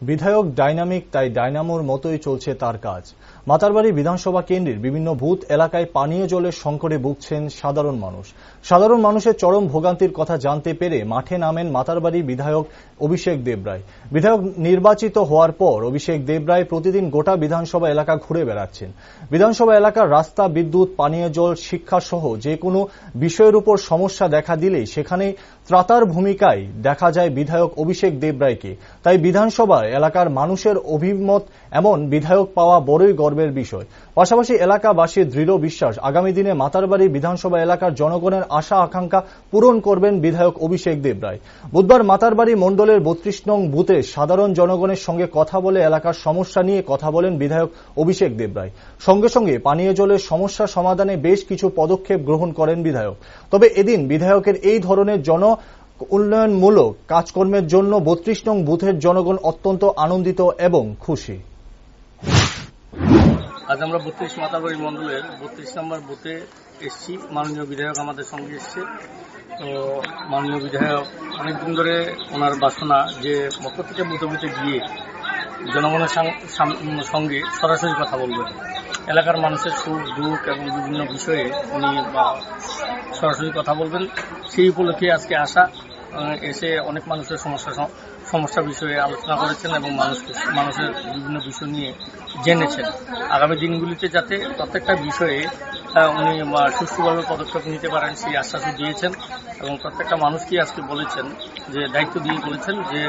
বিধায়ক ডাইনামিক, তাই ডাইনামোর মতোই চলছে তার কাজ। মাতারবাড়ি বিধানসভা কেন্দ্রের বিভিন্ন বুথ এলাকায় পানীয় জলের সংকটে ভুগছেন সাধারণ মানুষ। সাধারণ মানুষের চরম ভোগান্তির কথা জানতে পেরে মাঠে নামেন মাতারবাড়ি বিধায়ক অভিষেক দেবরায়। বিধায়ক নির্বাচিত হওয়ার পর অভিষেক দেবরায় প্রতিদিন গোটা বিধানসভা এলাকা ঘুরে বেড়াচ্ছেন। বিধানসভা এলাকার রাস্তা, বিদ্যুৎ, পানীয় জল, শিক্ষা সহ যে কোনো বিষয়ের উপর সমস্যা দেখা দিলেই সেখানে ত্রাতার ভূমিকায় দেখা যায় বিধায়ক অভিষেক দেবরায়কে। তাই বিধানসভা এলাকার মানুষের অভিমত এমন বিধায়ক পাওয়া বড়ই গর্বের বিষয়। পাশাপাশি এলাকাবাসীর দৃঢ় বিশ্বাস আগামী দিনে মাতারবাড়ি বিধানসভা এলাকার জনগণের আশা আকাঙ্ক্ষা পূরণ করবেন বিধায়ক অভিষেক দেবরায়। বুধবার মাতারবাড়ি মণ্ডলের ৩২ নং বুথে সাধারণ জনগণের সঙ্গে কথা বলে এলাকার সমস্যা নিয়ে কথা বলেন বিধায়ক অভিষেক দেবরায়। সঙ্গে সঙ্গে পানীয় জলের সমস্যা সমাধানে বেশ কিছু পদক্ষেপ গ্রহণ করেন বিধায়ক। তবে এদিন বিধায়কের এই ধরনের উন্নয়নমূলক কাজকর্মের জন্য ৩২ নং বুথের জনগণ অত্যন্ত আনন্দিত এবং খুশি। আজ আমরা ৩২ মাতারবাড়ি মণ্ডলের ৩২ নম্বর বুথে এসেছি। মাননীয় বিধায়ক আমাদের সঙ্গে এসছে। তো মাননীয় বিধায়ক অনেকদিন ধরে ওনার বাসনা যে প্রত্যেকটা বুথে বুথে গিয়ে জনগণের সঙ্গে সরাসরি কথা বলবেন, এলাকার মানুষের সুখ দুঃখ এবং বিভিন্ন বিষয়ে উনি সরাসরি কথা বলবেন। সেই উপলক্ষে আজকে আসা, এসে অনেক মানুষের সমস্যা বিষয়ে আলোচনা করেছেন এবং মানুষের বিভিন্ন বিষয় নিয়ে জেনেছেন। আগামী দিনগুলিতে যাতে প্রত্যেকটা বিষয়ে উনি সুষ্ঠুভাবে পদক্ষেপ নিতে পারেন সেই আশ্বাসও দিয়েছেন এবং প্রত্যেকটা মানুষকে আজকে বলেছেন যে দায়িত্ব দিয়ে বলেছেন যে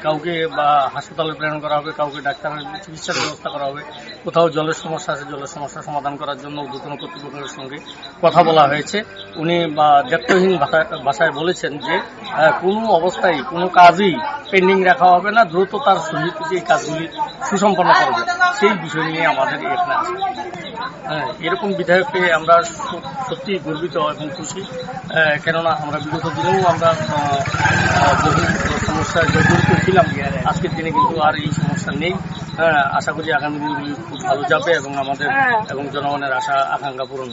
কাউকে বা হাসপাতালে প্রেরণ করা হবে, কাউকে ডাক্তারের চিকিৎসার ব্যবস্থা করা হবে, কোথাও জলের সমস্যা আছে জলের সমস্যা সমাধান করার জন্য ঊর্ধ্বতন কর্তৃপক্ষের সঙ্গে কথা বলা হয়েছে। উনি দায়িত্বহীন ভাষায় বলেছেন যে কোনো অবস্থায় কোনো কাজই পেন্ডিং রাখা হবে না, দ্রুততার সহিত যে কাজগুলি সুসম্পন্ন করবে সেই বিষয় নিয়ে আমাদের এখানে আছে। এরকম বিধায়ককে আমরা সত্যি গর্বিত এবং খুশি, কেননা আমরা বিগত দিনেও আমরা বহু সমস্যায় জড়িত ছিলাম। আজকের দিনে কিন্তু আর এই সমস্যা নেই। আশা করি আগামী দিনগুলি খুব ভালো যাবে এবং আমাদের এবং জনগণের আশা আকাঙ্ক্ষা পূরণ